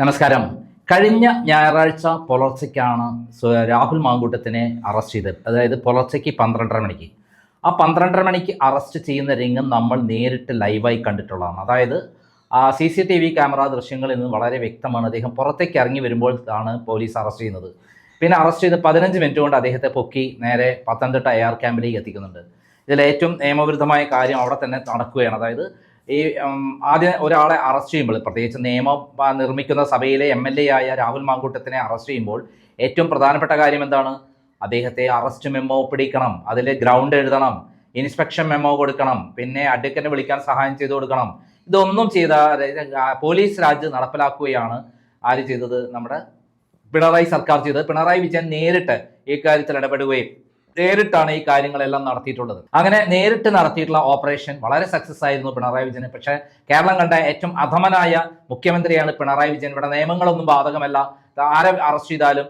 നമസ്കാരം. കഴിഞ്ഞ ഞായറാഴ്ച പുലർച്ചയ്ക്കാണ് രാഹുൽ മാങ്കൂട്ടത്തിനെ അറസ്റ്റ് ചെയ്തത്. അതായത് പുലർച്ചയ്ക്ക് 12:30 മണിക്ക്. ആ 12:30 മണിക്ക് അറസ്റ്റ് ചെയ്യുന്ന രംഗം നമ്മൾ നേരിട്ട് ലൈവായി കണ്ടിട്ടുള്ളതാണ്. അതായത് CCTV ക്യാമറ ദൃശ്യങ്ങളിൽ നിന്ന് വളരെ വ്യക്തമാണ്. അദ്ദേഹം പുറത്തേക്ക് ഇറങ്ങി വരുമ്പോൾ ആണ് പോലീസ് അറസ്റ്റ് ചെയ്യുന്നത്. പിന്നെ അറസ്റ്റ് ചെയ്ത് 15 മിനിറ്റ് കൊണ്ട് അദ്ദേഹത്തെ പൊക്കി നേരെ പത്തനംതിട്ട AR ക്യാമ്പിലേക്ക് എത്തിക്കുന്നുണ്ട്. ഇതിൽ ഏറ്റവും നിയമവിരുദ്ധമായ കാര്യം അവിടെ തന്നെ നടക്കുകയാണ്. അതായത് ഈ ആദ്യം ഒരാളെ അറസ്റ്റ് ചെയ്യുമ്പോൾ, പ്രത്യേകിച്ച് നിയമം നിർമ്മിക്കുന്ന സഭയിലെ MLA ആയ രാഹുൽ മാങ്കൂട്ടത്തിനെ അറസ്റ്റ് ചെയ്യുമ്പോൾ ഏറ്റവും പ്രധാനപ്പെട്ട കാര്യം എന്താണ്? അദ്ദേഹത്തെ അറസ്റ്റ് മെമ്മോ പിടിക്കണം, അതിൽ ഗ്രൗണ്ട് എഴുതണം, ഇൻസ്പെക്ഷൻ മെമ്മോ കൊടുക്കണം, പിന്നെ അഡ്വക്കറ്റിനെ വിളിക്കാൻ സഹായം ചെയ്തു കൊടുക്കണം. ഇതൊന്നും ചെയ്ത പോലീസ് രാജ് നടപ്പിലാക്കുകയാണ് ആര് ചെയ്തത്? നമ്മുടെ പിണറായി സർക്കാർ ചെയ്തത്. പിണറായി വിജയൻ നേരിട്ട് ഈ കാര്യത്തിൽ ഇടപെടുകയും നേരിട്ടാണ് ഈ കാര്യങ്ങളെല്ലാം നടത്തിയിട്ടുള്ളത്. അങ്ങനെ നേരിട്ട് നടത്തിയിട്ടുള്ള ഓപ്പറേഷൻ വളരെ സക്സസ് ആയിരുന്നു പിണറായി വിജയന്. പക്ഷേ കേരളം കണ്ട ഏറ്റവും അധമനായ മുഖ്യമന്ത്രിയാണ് പിണറായി വിജയൻ. ഇവിടെ നിയമങ്ങളൊന്നും ബാധകമല്ല, ആരെ അറസ്റ്റ് ചെയ്താലും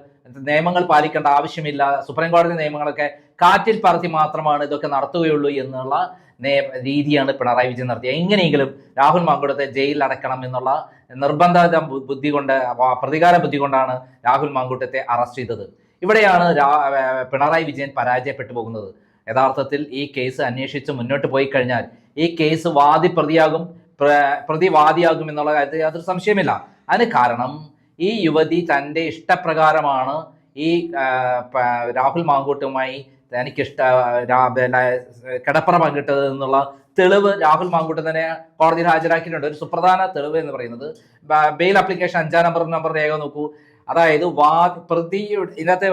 നിയമങ്ങൾ പാലിക്കേണ്ട ആവശ്യമില്ല, സുപ്രീം കോടതി നിയമങ്ങളൊക്കെ കാറ്റിൽ പറത്തി മാത്രമാണ് ഇതൊക്കെ നടത്തുകയുള്ളൂ എന്നുള്ള രീതിയാണ് പിണറായി വിജയൻ നടത്തിയത്. എങ്ങനെയെങ്കിലും രാഹുൽ മാങ്കൂട്ടത്തെ ജയിലിൽ അടക്കണം എന്നുള്ള നിർബന്ധ ബുദ്ധി കൊണ്ട്, പ്രതികാര ബുദ്ധി കൊണ്ടാണ് രാഹുൽ മാങ്കൂട്ടത്തെ അറസ്റ്റ് ചെയ്തത്. ഇവിടെയാണ് പിണറായി വിജയൻ പരാജയപ്പെട്ടു പോകുന്നത്. യഥാർത്ഥത്തിൽ ഈ കേസ് അന്വേഷിച്ച് മുന്നോട്ട് പോയി കഴിഞ്ഞാൽ ഈ കേസ് പ്രതിവാദിയാകും എന്നുള്ള കാര്യത്തിൽ യാതൊരു സംശയമില്ല. അതിന് കാരണം ഈ യുവതി തൻ്റെ ഇഷ്ടപ്രകാരമാണ് ഈ രാഹുൽ മാങ്കൂട്ടുമായി തനിക്കിഷ്ട കിടപ്പറ പങ്കിട്ടത് എന്നുള്ള തെളിവ് രാഹുൽ മാങ്കൂട്ടത്തിനെ കോടതിയിൽ ഹാജരാക്കിയിട്ടുണ്ട്. ഒരു സുപ്രധാന തെളിവ് എന്ന് പറയുന്നത് ബെയിൽ ആപ്ലിക്കേഷൻ 5-ാം നമ്പർ രേഖ നോക്കൂ. അതായത് ഇതിനകത്ത്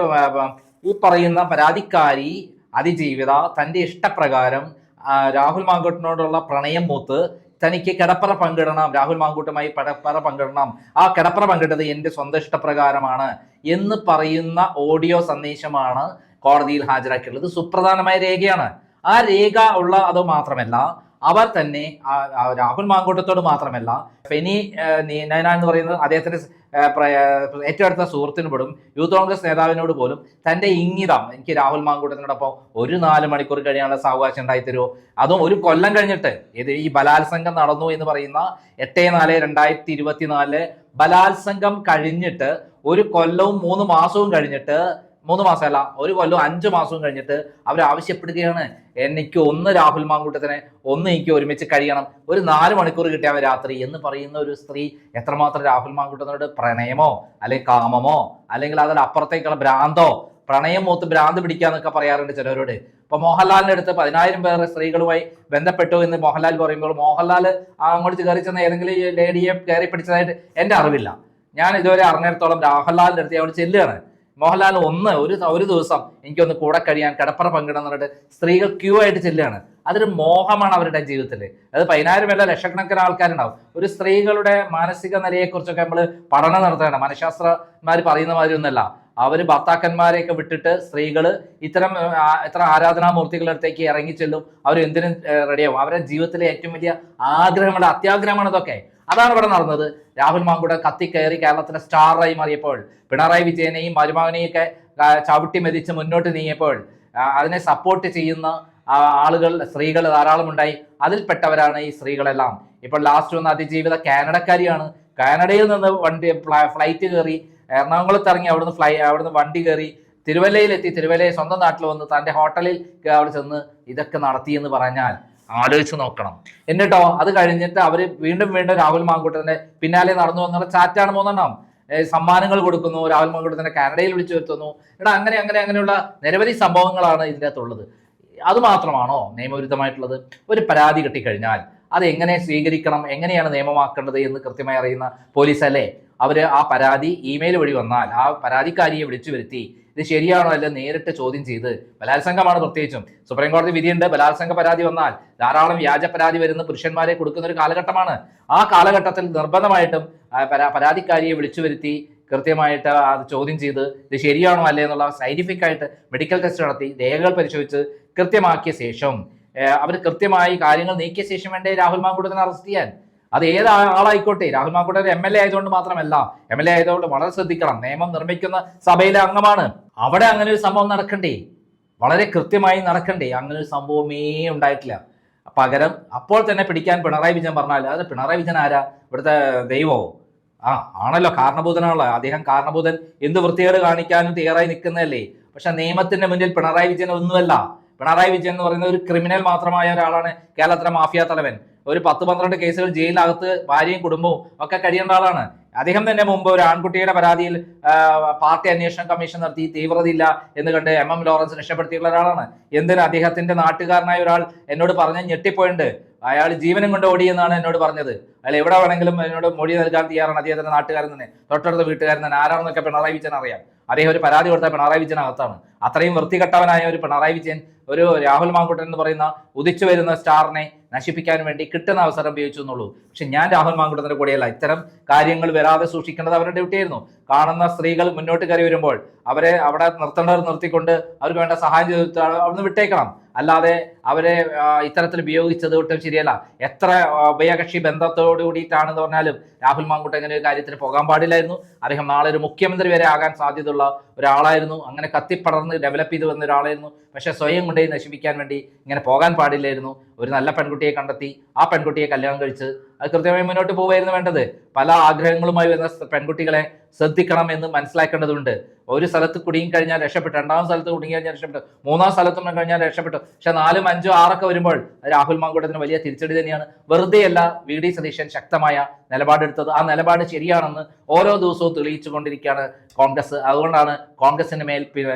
ഈ പറയുന്ന പരാതിക്കാരി അതിജീവിത തൻ്റെ ഇഷ്ടപ്രകാരം രാഹുൽ മാങ്കൂട്ടനോടുള്ള പ്രണയം മൂത്ത് തനിക്ക് കിടപ്പറ പങ്കിടണം, രാഹുൽ മാങ്കൂട്ടുമായി കിടപ്പറ പങ്കിടണം, ആ കിടപ്പറ പങ്കിട്ടത് എൻ്റെ സ്വന്തം ഇഷ്ടപ്രകാരമാണ് എന്ന് പറയുന്ന ഓഡിയോ സന്ദേശമാണ് കോടതിയിൽ ഹാജരാക്കിയിട്ടുള്ളത്. സുപ്രധാനമായ രേഖയാണ്. ആ രേഖ ഉള്ള അത് മാത്രമല്ല, അവർ തന്നെ രാഹുൽ മാങ്കൂട്ടത്തോട് മാത്രമല്ല, ഫെനി നൈന എന്ന് പറയുന്നത് അദ്ദേഹത്തിന്റെ ഏറ്റവും അടുത്ത സുഹൃത്തിന് പെടും, യൂത്ത് കോൺഗ്രസ് നേതാവിനോട് പോലും തന്റെ ഇംഗിതം, എനിക്ക് രാഹുൽ മാങ്കൂട്ടത്തിനോടൊപ്പം ഒരു 4 മണിക്കൂർ കഴിയാനുള്ള സാവകാശം ഉണ്ടായിത്തരുമോ, അതും ഒരു കൊല്ലം കഴിഞ്ഞിട്ട്. ഇത് ഈ ബലാത്സംഗം നടന്നു എന്ന് പറയുന്ന 8/4/2024 ബലാത്സംഗം കഴിഞ്ഞിട്ട് 1 കൊല്ലവും 3 മാസവും കഴിഞ്ഞിട്ട്, 3 മാസമല്ല, 1 കൊല്ലവും 5 മാസവും കഴിഞ്ഞിട്ട് അവർ ആവശ്യപ്പെടുകയാണ്, എനിക്ക് ഒന്ന് രാഹുൽ മാങ്കൂട്ടത്തിനെ ഒന്ന് എനിക്ക് ഒരുമിച്ച് കഴിയണം, ഒരു 4 മണിക്കൂർ കിട്ടിയാൽ രാത്രി എന്ന് പറയുന്ന ഒരു സ്ത്രീ എത്രമാത്രം രാഹുൽ മാങ്കൂട്ടത്തിനോട് പ്രണയമോ അല്ലെങ്കിൽ കാമമോ അല്ലെങ്കിൽ അതിലപ്പുറത്തേക്കുള്ള ഭ്രാന്തോ, പ്രണയം മൂത്ത് ഭ്രാന്ത് പിടിക്കാന്നൊക്കെ പറയാറുണ്ട് ചിലവരോട്. ഇപ്പൊ മോഹൻലാലിന്റെ അടുത്ത് 10,000 പേർ സ്ത്രീകളുമായി ബന്ധപ്പെട്ടു എന്ന് മോഹൻലാൽ പറയുമ്പോൾ മോഹൻലാൽ അങ്ങോട്ട് കയറി ചെന്ന ഏതെങ്കിലും ലേഡിയെ കയറി പിടിച്ചതായിട്ട് എൻ്റെ അറിവില്ല. ഞാൻ ഇതുവരെ അറിഞ്ഞിടത്തോളം മോഹൻലാലിന്റെ അടുത്ത് അവിടെ ചെല്ലുകയാണ്. മോഹൻലാൽ ഒരു ദിവസം എനിക്കൊന്ന് കൂടെ കഴിയാൻ കിടപ്പറ പങ്കിടാന്ന് പറഞ്ഞിട്ട് സ്ത്രീകൾ ക്യൂ ആയിട്ട് ചെല്ലുകയാണ്. അതൊരു മോഹമാണ് അവരുടെ ജീവിതത്തിൽ. അത് 10,000 അല്ല, ലക്ഷക്കണക്കിന് ആൾക്കാരുണ്ടാവും. ഒരു സ്ത്രീകളുടെ മാനസിക നിലയെക്കുറിച്ചൊക്കെ നമ്മൾ പഠനം നടത്തുകയാണ്. മനഃശാസ്ത്രന്മാർ പറയുന്ന മാതിരി ഒന്നല്ല. അവര് ഭർത്താക്കന്മാരെയൊക്കെ വിട്ടിട്ട് സ്ത്രീകൾ ഇത്ര ആരാധനാമൂർത്തികളുടെ അടുത്തേക്ക് ഇറങ്ങി ചെല്ലും. അവർ എന്തിനും റെഡിയാവും. അവരുടെ ജീവിതത്തിലെ ഏറ്റവും വലിയ ആഗ്രഹമാണ്, അത്യാഗ്രഹമാണ് ഇതൊക്കെ. അതാണ് ഇവിടെ നടന്നത്. രാഹുൽ മാങ്കൂട്ടം കത്തിക്കയറി കേരളത്തിലെ സ്റ്റാറായി മാറിയപ്പോൾ, പിണറായി വിജയനെയും മരുമകനെയൊക്കെ ചവിട്ടി മെതിച്ച് മുന്നോട്ട് നീങ്ങിയപ്പോൾ അതിനെ സപ്പോർട്ട് ചെയ്യുന്ന ആളുകൾ, സ്ത്രീകൾ ധാരാളം ഉണ്ടായി. അതിൽപ്പെട്ടവരാണ് ഈ സ്ത്രീകളെല്ലാം. ഇപ്പോൾ ലാസ്റ്റ് വന്ന അതിജീവിത കാനഡക്കാരിയാണ്. കാനഡയിൽ നിന്ന് ഫ്ലൈറ്റ് കയറി എറണാകുളത്ത് ഇറങ്ങി അവിടുന്ന് വണ്ടി കയറി തിരുവല്ലയിലെത്തി, തിരുവല്ലയിൽ സ്വന്തം നാട്ടിൽ വന്ന് തൻ്റെ ഹോട്ടലിൽ അവിടെ ചെന്ന് ഇതൊക്കെ നടത്തിയെന്ന് പറഞ്ഞാൽ ആലോചിച്ച് നോക്കണം. എന്നിട്ടോ അത് കഴിഞ്ഞിട്ട് അവര് വീണ്ടും രാഹുൽ മാങ്കൂട്ടത്തിന്റെ പിന്നാലെ നടന്നു എന്നുള്ള ചാറ്റാണ് 3 സമ്മാനങ്ങൾ കൊടുക്കുന്നു, രാഹുൽ മാങ്കൂട്ടത്തിനെ കാനഡയിൽ വിളിച്ചു വരുത്തുന്നു. അങ്ങനെയുള്ള നിരവധി സംഭവങ്ങളാണ് ഇതിൻ്റെ അകത്തുള്ളത്. അത് മാത്രമാണോ നിയമവിരുദ്ധമായിട്ടുള്ളത്? ഒരു പരാതി കിട്ടിക്കഴിഞ്ഞാൽ അത് എങ്ങനെ സ്വീകരിക്കണം, എങ്ങനെയാണ് നിയമമാക്കേണ്ടത് എന്ന് കൃത്യമായി അറിയുന്ന പോലീസ് അല്ലേ? അവർ ആ പരാതി ഇമെയിൽ വഴി വന്നാൽ ആ പരാതിക്കാരിയെ വിളിച്ചു വരുത്തി ഇത് ശരിയാണോ അല്ല നേരിട്ട് ചോദ്യം ചെയ്ത്, ബലാത്സംഗമാണ് പ്രത്യേകിച്ചും, സുപ്രീം കോടതി വിധിയുണ്ട്, ബലാത്സംഗ പരാതി വന്നാൽ ധാരാളം വ്യാജ പരാതി വരുന്ന പുരുഷന്മാരെ കൊടുക്കുന്ന ഒരു കാലഘട്ടമാണ്. ആ കാലഘട്ടത്തിൽ നിർബന്ധമായിട്ടും പരാതിക്കാരിയെ വിളിച്ചു വരുത്തി കൃത്യമായിട്ട് അത് ചോദ്യം ചെയ്ത് ഇത് ശരിയാണോ അല്ലേ എന്നുള്ള സയന്റിഫിക് ആയിട്ട് മെഡിക്കൽ ടെസ്റ്റ് നടത്തി രേഖകൾ പരിശോധിച്ച് കൃത്യമാക്കിയ ശേഷം അവർ കൃത്യമായി കാര്യങ്ങൾ നീക്കിയ ശേഷം വേണ്ടേ രാഹുൽ മാങ്കൂട്ടത്തിനെ അറസ്റ്റ് ചെയ്യാൻ. അത് ഏത് ആളായിക്കോട്ടെ. രാഹുൽ മാങ്കൂട്ടം MLA ആയതുകൊണ്ട് മാത്രമല്ല, MLA ആയതുകൊണ്ട് വളരെ ശ്രദ്ധിക്കണം, നിയമം നിർമ്മിക്കുന്ന സഭയിലെ അംഗമാണ്. അവിടെ അങ്ങനെ ഒരു സംഭവം നടക്കണ്ടേ? വളരെ കൃത്യമായി നടക്കണ്ടേ? അങ്ങനെ ഒരു സംഭവമേ ഉണ്ടായിട്ടില്ല. പകരം അപ്പോൾ തന്നെ പിടിക്കാൻ പിണറായി വിജയൻ പറഞ്ഞാൽ അത് പിണറായി വിജയൻ ആരാ? ഇവിടുത്തെ ദൈവമോ? ആ ആണല്ലോ, കാരണഭൂതനാണല്ലോ അദ്ദേഹം. കാരണഭൂതൻ എന്ത് വൃത്തികേട് കാണിക്കാനും തയ്യാറായി നിൽക്കുന്നതല്ലേ. പക്ഷെ നിയമത്തിന്റെ മുന്നിൽ പിണറായി വിജയൻ ഒന്നുമല്ല. പിണറായി വിജയൻ എന്ന് പറയുന്ന ഒരു ക്രിമിനൽ മാത്രമായ ഒരാളാണ്, കേരളത്തിലെ മാഫിയ തലവൻ. ഒരു 10-12 കേസുകൾ ജയിലിനകത്ത് ഭാര്യയും കുടുംബവും ഒക്കെ കഴിയേണ്ട ആളാണ്. അദ്ദേഹം തന്നെ മുമ്പ് ഒരു ആൺകുട്ടിയുടെ പരാതിയിൽ പാർട്ടി അന്വേഷണ കമ്മീഷൻ നടത്തി തീവ്രതയില്ല എന്ന് കണ്ട് MM ലോറൻസ് രക്ഷപ്പെടുത്തിയുള്ള ഒരാളാണ്. എന്തിന് അദ്ദേഹത്തിന്റെ നാട്ടുകാരനായ ഒരാൾ എന്നോട് പറഞ്ഞ് ഞെട്ടിപ്പോയിട്ടുണ്ട്. അയാൾ ജീവനും കൊണ്ട് ഓടി എന്നാണ് എന്നോട് പറഞ്ഞത്. അയാൾ എവിടെ വേണമെങ്കിലും എന്നോട് മൊഴി നൽകാൻ തയ്യാറാണ്. അദ്ദേഹത്തിന്റെ നാട്ടുകാരൻ തന്നെ, തൊട്ടടുത്ത വീട്ടുകാരൻ തന്നെ. ആരാണെന്നൊക്കെ പിണറായി വിജയൻ അറിയാം. അദ്ദേഹം ഒരു പരാതി കൊടുത്താൽ പിണറായി വിജയൻ അകത്താണ്. അത്രയും വൃത്തികെട്ടവനായ ഒരു പിണറായി വിജയൻ ഒരു രാഹുൽ മാങ്കൂട്ടൻ എന്ന് പറയുന്ന ഉദിച്ചു വരുന്ന സ്റ്റാറിനെ നശിപ്പിക്കാൻ വേണ്ടി കിട്ടുന്ന അവസരം ഉപയോഗിച്ചു എന്നുള്ളൂ. പക്ഷെ ഞാൻ രാഹുൽ മാങ്കൂട്ടത്തിന്റെ കൂടെയല്ല. ഇത്തരം കാര്യങ്ങൾ വരാതെ സൂക്ഷിക്കേണ്ടത് അവരുടെ ഡ്യൂട്ടിയായിരുന്നു. കാണുന്ന സ്ത്രീകൾ മുന്നോട്ട് കയറി വരുമ്പോൾ അവരെ അവിടെ നിർത്തേണ്ടവർ നിർത്തിക്കൊണ്ട് അവർക്ക് വേണ്ട സഹായം ചെയ്ത് അവിടുന്ന് വിട്ടേക്കണം. അല്ലാതെ അവരെ ഇത്തരത്തിൽ ഉപയോഗിച്ചത് ഒട്ടും ശരിയല്ല. എത്ര ഉഭയകക്ഷി ബന്ധത്തോടു കൂടിയിട്ടാണെന്ന് പറഞ്ഞാലും രാഹുൽ മാങ്കൂട്ടൻ അങ്ങനെ ഒരു കാര്യത്തിന് പോകാൻ പാടില്ലായിരുന്നു. അദ്ദേഹം നാളെ ഒരു മുഖ്യമന്ത്രി വരെ ആകാൻ സാധ്യതയുള്ള ഒരാളായിരുന്നു. അങ്ങനെ കത്തിപ്പടർന്ന് ഡെവലപ്പ് ചെയ്ത് വന്ന ഒരാളായിരുന്നു. പക്ഷെ സ്വയം കൊണ്ടേ നശിപ്പിക്കാൻ വേണ്ടി ഇങ്ങനെ പോകാൻ പാടില്ലായിരുന്നു. ഒരു നല്ല പെൺകുട്ടിയെ കണ്ടെത്തി ആ പെൺകുട്ടിയെ കല്യാണം കഴിച്ച് അത് കൃത്യമായി മുന്നോട്ട് പോവുകയായിരുന്നു വേണ്ടത്. പല ആഗ്രഹങ്ങളുമായി വരുന്ന പെൺകുട്ടികളെ ശ്രദ്ധിക്കണം എന്ന് മനസ്സിലാക്കേണ്ടതുണ്ട്. ഒരു സ്ഥലത്ത് കുടുങ്ങി കഴിഞ്ഞാൽ രക്ഷപ്പെട്ടു, 2ാം സ്ഥലത്ത് കുടുങ്ങി കഴിഞ്ഞാൽ രക്ഷപ്പെട്ടു, 3ാം സ്ഥലത്തും കഴിഞ്ഞാൽ രക്ഷപ്പെട്ടു. പക്ഷെ 4, 5, 6 വരുമ്പോൾ രാഹുൽ മാങ്കൂട്ടത്തിന് വലിയ തിരിച്ചടി തന്നെയാണ്. വെറുതെയല്ല VD സതീശൻ ശക്തമായ നിലപാടെടുത്തത്. ആ നിലപാട് ശരിയാണെന്ന് ഓരോ ദിവസവും തെളിയിച്ചു കൊണ്ടിരിക്കുകയാണ് കോൺഗ്രസ്. അതുകൊണ്ടാണ് കോൺഗ്രസിന് മേൽ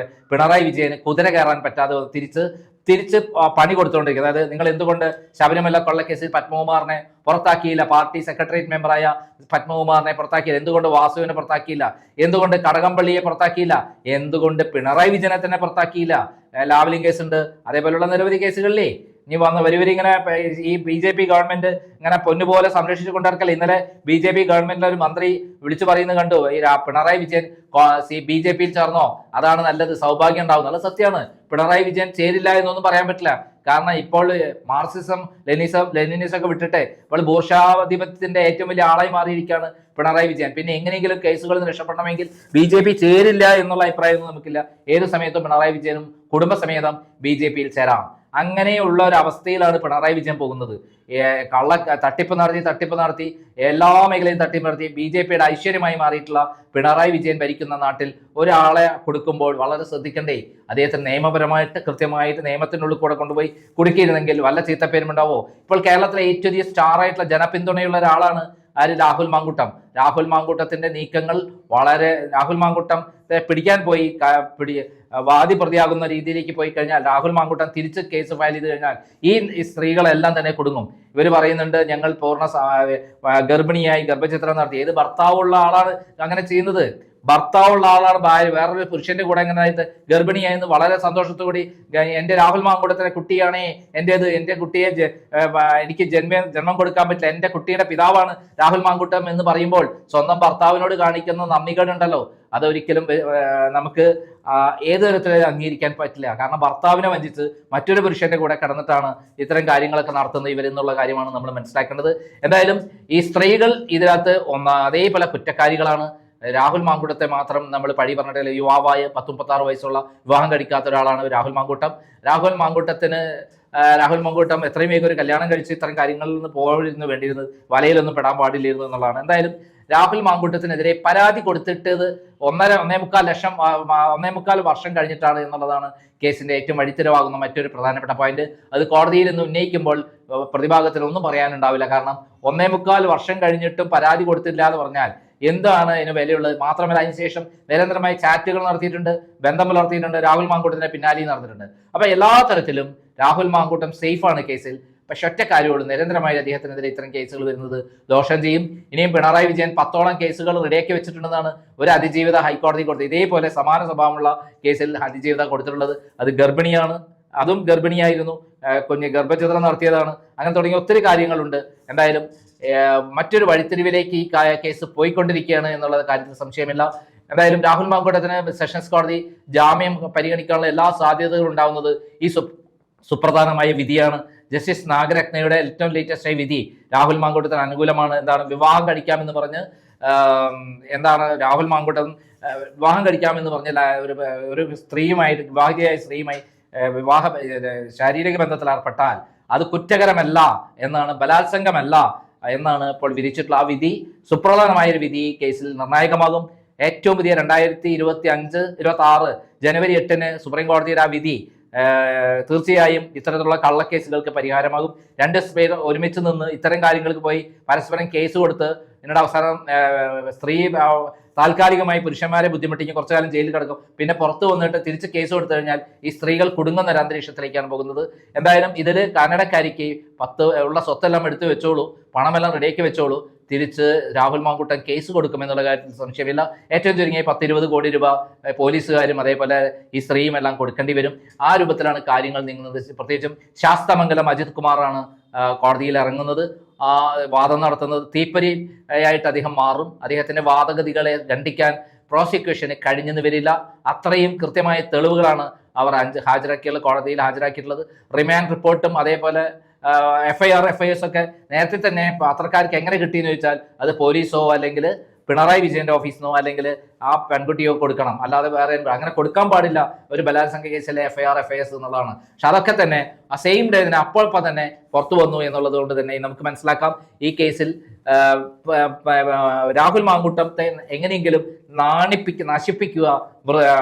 പിണറായി വിജയന് കുതിര കയറാൻ പറ്റാതെ തിരിച്ച് പണി കൊടുത്തുകൊണ്ടിരിക്കുന്നത്. അതായത് നിങ്ങൾ എന്തുകൊണ്ട് ശബരിമല കൊള്ളക്കേസിൽ പത്മകുമാറിനെ പുറത്താക്കിയില്ല, പാർട്ടി സെക്രട്ടേറിയറ്റ് മെമ്പറായ പത്മകുമാറിനെ പുറത്താക്കിയില്ല, എന്തുകൊണ്ട് വാസുവിനെ പുറത്താക്കിയില്ല, എന്തുകൊണ്ട് കടകംപള്ളിയെ പുറത്താക്കിയില്ല, എന്തുകൊണ്ട് പിണറായി വിജയനെ തന്നെ പുറത്താക്കിയില്ല? ലാവ്ലിൻ കേസുണ്ട്, അതേപോലുള്ള നിരവധി കേസുകളിലേ. ഇനി വരിവരിങ്ങനെ ഈ BJP ഗവൺമെന്റ് ഇങ്ങനെ പൊന്നുപോലെ സംരക്ഷിച്ചു കൊണ്ടിരിക്കല്ലേ. ഇന്നലെ BJP ഗവൺമെന്റിലെ ഒരു മന്ത്രി വിളിച്ചു പറയുന്നത് കണ്ടു, ഈ പിണറായി വിജയൻ BJPയിൽ ചേർന്നോ, അതാണ് നല്ലത്, സൗഭാഗ്യം ഉണ്ടാവും. നല്ല സത്യമാണ്. പിണറായി വിജയൻ ചേരില്ല എന്നൊന്നും പറയാൻ പറ്റില്ല. കാരണം ഇപ്പോൾ മാർക്സിസം ലെനിനിസം ഒക്കെ വിട്ടിട്ട് ഇപ്പോൾ ബൂർഷാധിപത്യത്തിന്റെ ഏറ്റവും വലിയ ആളായി മാറിയിരിക്കുകയാണ് പിണറായി വിജയൻ. പിന്നെ എങ്ങനെയെങ്കിലും കേസുകളിൽ നിന്ന് രക്ഷപ്പെടണമെങ്കിൽ BJP ചേരില്ല എന്നുള്ള അഭിപ്രായമൊന്നും നമുക്കില്ല. ഏത് സമയത്തും പിണറായി വിജയനും കുടുംബസമേതം BJPയിൽ ചേരാം. അങ്ങനെയുള്ള ഒരു അവസ്ഥയിലാണ് പിണറായി വിജയൻ പോകുന്നത്. തട്ടിപ്പ് നടത്തി എല്ലാ മേഖലയും തട്ടിപ്പ് നടത്തി BJPയുടെ ഐശ്വര്യമായി മാറിയിട്ടുള്ള പിണറായി വിജയൻ ഭരിക്കുന്ന നാട്ടിൽ ഒരാളെ കൊടുക്കുമ്പോൾ വളരെ ശ്രദ്ധിക്കണ്ടേ. അദ്ദേഹത്തിന് നിയമപരമായിട്ട് കൃത്യമായിട്ട് നിയമത്തിനുള്ളിൽ കൂടെ കൊണ്ടുപോയി കുടുക്കിയിരുന്നെങ്കിൽ വല്ല ചീത്തപ്പേരും ഉണ്ടാവോ? ഇപ്പോൾ കേരളത്തിലെ ഏറ്റവും വലിയ സ്റ്റാർ ആയിട്ടുള്ള ജനപിന്തുണയുള്ള ഒരാളാണ് രാഹുൽ മാങ്കൂട്ടം. രാഹുൽ മാങ്കൂട്ടത്തിന്റെ നീക്കങ്ങൾ രാഹുൽ മാങ്കൂട്ടം പിടിക്കാൻ പോയി വാദി പ്രതിയാകുന്ന രീതിയിലേക്ക് പോയി കഴിഞ്ഞാൽ, രാഹുൽ മാങ്കൂട്ടം തിരിച്ച് കേസ് ഫയൽ ചെയ്ത് കഴിഞ്ഞാൽ ഈ സ്ത്രീകളെല്ലാം തന്നെ കുടുങ്ങും. ഇവർ പറയുന്നുണ്ട് ഞങ്ങൾ ഗർഭിണിയായി ഗർഭചിത്രം നടത്തി. ഏത് ഭർത്താവുള്ള ആളാണ് അങ്ങനെ ചെയ്യുന്നത്? ഭർത്താവുള്ള ആളാണ് ഭാര്യ വേറൊരു പുരുഷന്റെ കൂടെ എങ്ങനെയായിട്ട് ഗർഭിണിയായെന്ന് വളരെ സന്തോഷത്തോടുകൂടി എന്റെ രാഹുൽ മാങ്കൂട്ടത്തിലെ കുട്ടിയാണേ എന്റെ കുട്ടിയെ എനിക്ക് ജന്മം കൊടുക്കാൻ പറ്റില്ല, എന്റെ കുട്ടിയുടെ പിതാവാണ് രാഹുൽ മാങ്കൂട്ടം എന്ന് പറയുമ്പോൾ സ്വന്തം ഭർത്താവിനോട് കാണിക്കുന്ന നന്ദികേടുണ്ടല്ലോ, അതൊരിക്കലും നമുക്ക് ഏത് തരത്തിലും അംഗീകരിക്കാൻ പറ്റില്ല. കാരണം ഭർത്താവിനെ വഞ്ചിച്ച് മറ്റൊരു പുരുഷന്റെ കൂടെ കിടന്നിട്ടാണ് ഇത്തരം കാര്യങ്ങളൊക്കെ നടത്തുന്നത് ഇവരെന്നുള്ള കാര്യമാണ് നമ്മൾ മനസ്സിലാക്കേണ്ടത്. എന്തായാലും ഈ സ്ത്രീകൾ ഇതിനകത്ത് അതേപോലെ കുറ്റക്കാരികളാണ്. രാഹുൽ മാങ്കൂട്ടത്തെ മാത്രം നമ്മൾ പഴി പറഞ്ഞിട്ടില്ല. യുവാവായ 36 വയസ്സുള്ള വിവാഹം കഴിക്കാത്ത ഒരാളാണ് രാഹുൽ മാങ്കൂട്ടം. രാഹുൽ മാങ്കൂട്ടം എത്രയും വേഗം ഒരു കല്യാണം കഴിച്ച് ഇത്തരം കാര്യങ്ങളിൽ നിന്ന് പോയിരുന്നു വേണ്ടിയിരുന്നത്, വലയിലൊന്നും പെടാൻ പാടില്ലായിരുന്നു എന്നുള്ളതാണ്. എന്തായാലും രാഹുൽ മാങ്കൂട്ടത്തിനെതിരെ പരാതി കൊടുത്തിട്ടത് 1.25 വർഷം കഴിഞ്ഞിട്ടാണ് എന്നുള്ളതാണ് കേസിന്റെ ഏറ്റവും വഴിത്തിരവാകുന്ന മറ്റൊരു പ്രധാനപ്പെട്ട പോയിന്റ്. അത് കോടതിയിൽ നിന്ന് ഉന്നയിക്കുമ്പോൾ പ്രതിഭാഗത്തിന് ഒന്നും പറയാനുണ്ടാവില്ല. കാരണം 1.25 വർഷം കഴിഞ്ഞിട്ടും പരാതി കൊടുത്തില്ല എന്ന് പറഞ്ഞാൽ എന്താണ് അതിന് വിലയുള്ളത്? മാത്രമല്ല അതിനുശേഷം നിരന്തരമായി ചാറ്റുകൾ നടത്തിയിട്ടുണ്ട്, ബന്ധം പുലർത്തിയിട്ടുണ്ട്, രാഹുൽ മാങ്കൂട്ടത്തിന്റെ പിന്നാലെയും നടന്നിട്ടുണ്ട്. അപ്പൊ എല്ലാ തരത്തിലും രാഹുൽ മാങ്കൂട്ടം സേഫാണ് കേസിൽ. പക്ഷെ ഒറ്റ കാര്യമുള്ളൂ, നിരന്തരമായി അദ്ദേഹത്തിനെതിരെ ഇത്തരം കേസുകൾ വരുന്നത് ദോഷം ചെയ്യും. ഇനിയും പിണറായി വിജയൻ 10ഓളം കേസുകൾ റെഡിയാക്കി വെച്ചിട്ടുണ്ടെന്നാണ് ഒരു അതിജീവിത ഹൈക്കോടതി കൊടുത്തത്. ഇതേപോലെ സമാന സ്വഭാവമുള്ള കേസിൽ അതിജീവിത കൊടുത്തിട്ടുള്ളത്. അത് ഗർഭിണിയാണ്, അതും ഗർഭിണിയായിരുന്നു, കുഞ്ഞ് ഗർഭചിത്രം നടത്തിയതാണ്. അങ്ങനെ തുടങ്ങിയ ഒത്തിരി കാര്യങ്ങളുണ്ട്. എന്തായാലും മറ്റൊരു വഴിത്തിരിവിലേക്ക് ഈ കേസ് പോയിക്കൊണ്ടിരിക്കുകയാണ് എന്നുള്ള കാര്യത്തിൽ സംശയമില്ല. എന്തായാലും രാഹുൽ മാങ്കൂട്ടത്തിന് സെഷൻസ് കോടതി ജാമ്യം പരിഗണിക്കാനുള്ള എല്ലാ സാധ്യതകളും ഉണ്ടാവുന്നത് ഈ സുപ്രധാനമായ വിധിയാണ്. ജസ്റ്റിസ് നാഗരത്നയുടെ ഏറ്റവും ലേറ്റസ്റ്റ് വിധി രാഹുൽ മാങ്കൂട്ടത്തിന് അനുകൂലമാണ്. വിവാഹം കഴിക്കാമെന്ന് പറഞ്ഞ് രാഹുൽ മാങ്കൂട്ടം വിവാഹം കഴിക്കാമെന്ന് പറഞ്ഞ ഒരു സ്ത്രീയുമായിട്ട് വിവാഹിതയായ സ്ത്രീയുമായി ശാരീരിക ബന്ധത്തിൽ ഏർപ്പെട്ടാൽ അത് കുറ്റകരമല്ല എന്നാണ്, ബലാത്സംഗമല്ല എന്നാണ് ഇപ്പോൾ വിധിച്ചിട്ടുള്ള ആ വിധി സുപ്രധാനമായൊരു വിധി ഈ കേസിൽ നിർണായകമാകും. ഏറ്റവും പുതിയ 2025-26 ജനുവരി 8 സുപ്രീം കോടതിയുടെ ആ വിധി തീർച്ചയായും ഇത്തരത്തിലുള്ള കള്ളക്കേസുകൾക്ക് പരിഹാരമാകും. രണ്ട് പേർ ഒരുമിച്ച് നിന്ന് ഇത്തരം കാര്യങ്ങൾക്ക് പോയി പരസ്പരം കേസ് കൊടുത്ത് എന്നിട്ട് അവസാനം സ്ത്രീ താൽക്കാലികമായി പുരുഷന്മാരെ ബുദ്ധിമുട്ടിക്കും, കുറച്ചു കാലം ജയിലിൽ കിടക്കും, പിന്നെ പുറത്തു വന്നിട്ട് തിരിച്ച് കേസ് കൊടുത്തു കഴിഞ്ഞാൽ ഈ സ്ത്രീകൾ കുടുങ്ങുന്ന ഒരു അന്തരീക്ഷത്തിലേക്കാണ് പോകുന്നത്. എന്തായാലും ഇതിൽ കാനഡക്കാരിക്ക് 10 ഉള്ള സ്വത്തെല്ലാം എടുത്തു വെച്ചോളൂ, പണമെല്ലാം റെഡിയാക്കി വെച്ചോളൂ, തിരിച്ച് രാഹുൽ മാങ്കൂട്ടൻ കേസ് കൊടുക്കുമെന്നുള്ള കാര്യത്തിൽ സംശയമില്ല. ഏറ്റവും ചുരുങ്ങിയ 10-20 കോടി രൂപ പോലീസുകാരും അതേപോലെ ഈ സ്ത്രീയും എല്ലാം കൊടുക്കേണ്ടി വരും. ആ രൂപത്തിലാണ് കാര്യങ്ങൾ നീങ്ങുന്നത്. പ്രത്യേകിച്ചും ശാസ്തമംഗലം അജിത് കുമാറാണ് കോടതിയിൽ ഇറങ്ങുന്നത്, വാദം നടത്തുന്നത്. തീപ്പരി ആയിട്ട് അദ്ദേഹം മാറും. അദ്ദേഹത്തിന്റെ വാദഗതികളെ ഖണ്ഡിക്കാൻ പ്രോസിക്യൂഷന് കഴിഞ്ഞെന്ന് വരില്ല. അത്രയും കൃത്യമായ തെളിവുകളാണ് അവർ കോടതിയിൽ ഹാജരാക്കിയിട്ടുള്ളത്. റിമാൻഡ് റിപ്പോർട്ടും അതേപോലെ FIRs ഒക്കെ നേരത്തെ തന്നെ പത്രക്കാർക്ക് എങ്ങനെ കിട്ടിയെന്ന് ചോദിച്ചാൽ അത് പോലീസോ അല്ലെങ്കിൽ പിണറായി വിജയന്റെ ഓഫീസിനോ അല്ലെങ്കിൽ ആ പെൺകുട്ടിയോ കൊടുക്കണം, അല്ലാതെ വേറെ അങ്ങനെ കൊടുക്കാൻ പാടില്ല ഒരു ബലാത്സംഗ കേസിലെ FIRs എന്നുള്ളതാണ്. പക്ഷെ അതൊക്കെ തന്നെ ആ സെയിം ഡേ തന്നെ അപ്പോൾ തന്നെ പുറത്തു വന്നു എന്നുള്ളത് കൊണ്ട് തന്നെ നമുക്ക് മനസ്സിലാക്കാം ഈ കേസിൽ രാഹുൽ മാങ്കൂട്ടത്തെ എങ്ങനെയെങ്കിലും നശിപ്പിക്കുക,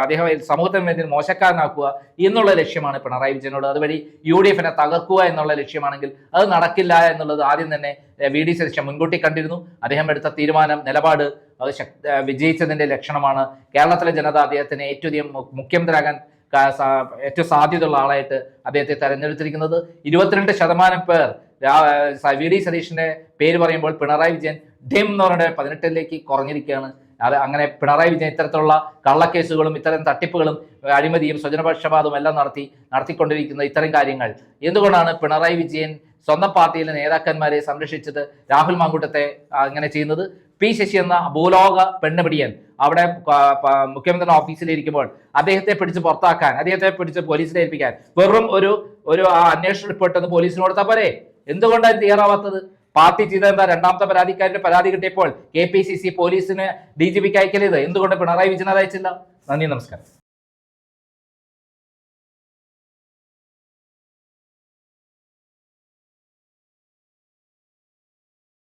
അദ്ദേഹം സമൂഹത്തിന് മോശക്കാരനാക്കുക എന്നുള്ള ലക്ഷ്യമാണ് പിണറായി വിജയനോട്. അതുവഴി UDF തകർക്കുക എന്നുള്ള ലക്ഷ്യമാണെങ്കിൽ അത് നടക്കില്ല എന്നുള്ളത് ആദ്യം തന്നെ VD സതീശൻ മുൻകൂട്ടി കണ്ടിരുന്നു. അദ്ദേഹം എടുത്ത തീരുമാനം, നിലപാട് അത് വിജയിച്ചതിന്റെ ലക്ഷണമാണ്. കേരളത്തിലെ ജനത അദ്ദേഹത്തിന് ഏറ്റവും അധികം മുഖ്യമന്ത്രിയാകാൻ ഏറ്റവും സാധ്യതയുള്ള ആളായിട്ട് അദ്ദേഹത്തെ തെരഞ്ഞെടുത്തിരിക്കുന്നത്. 22% പേർ VD സതീഷിന്റെ പേര് പറയുമ്പോൾ പിണറായി വിജയൻ ഡിം എന്ന് പറഞ്ഞ 18 കുറഞ്ഞിരിക്കുകയാണ്. അത് അങ്ങനെ പിണറായി വിജയൻ ഇത്തരത്തിലുള്ള കള്ളക്കേസുകളും ഇത്തരം തട്ടിപ്പുകളും അഴിമതിയും സ്വജനപക്ഷപാതവും എല്ലാം നടത്തിക്കൊണ്ടിരിക്കുന്ന ഇത്തരം കാര്യങ്ങൾ എന്തുകൊണ്ടാണ് പിണറായി വിജയൻ സ്വന്തം പാർട്ടിയിലെ നേതാക്കന്മാരെ സംരക്ഷിച്ചത് രാഹുൽ മാങ്കൂട്ടത്തെ അങ്ങനെ ചെയ്യുന്നത്? P ശശി എന്ന ഭൂലോക പെണ്ണുപിടിയൻ അവിടെ മുഖ്യമന്ത്രിയുടെ ഓഫീസിലിരിക്കുമ്പോൾ അദ്ദേഹത്തെ പിടിച്ച് പുറത്താക്കാൻ, അദ്ദേഹത്തെ പിടിച്ച് പോലീസിനെ ഏൽപ്പിക്കാൻ വെറും ഒരു അന്വേഷണ റിപ്പോർട്ട് ഒന്ന് പോലീസിന് കൊടുത്താൽ പോരെ? എന്തുകൊണ്ടാണ് തയ്യാറാവാത്തത്? പാർട്ടി ചെയ്തെന്താ? രണ്ടാമത്തെ പരാതിക്കാരന്റെ പരാതി കിട്ടിയപ്പോൾ KPCC പോലീസിന് DGPക്ക് അയക്കലേത് എന്തുകൊണ്ട് പിണറായി വിജയൻ അത് അയച്ചില്ല? നന്ദി, നമസ്കാരം.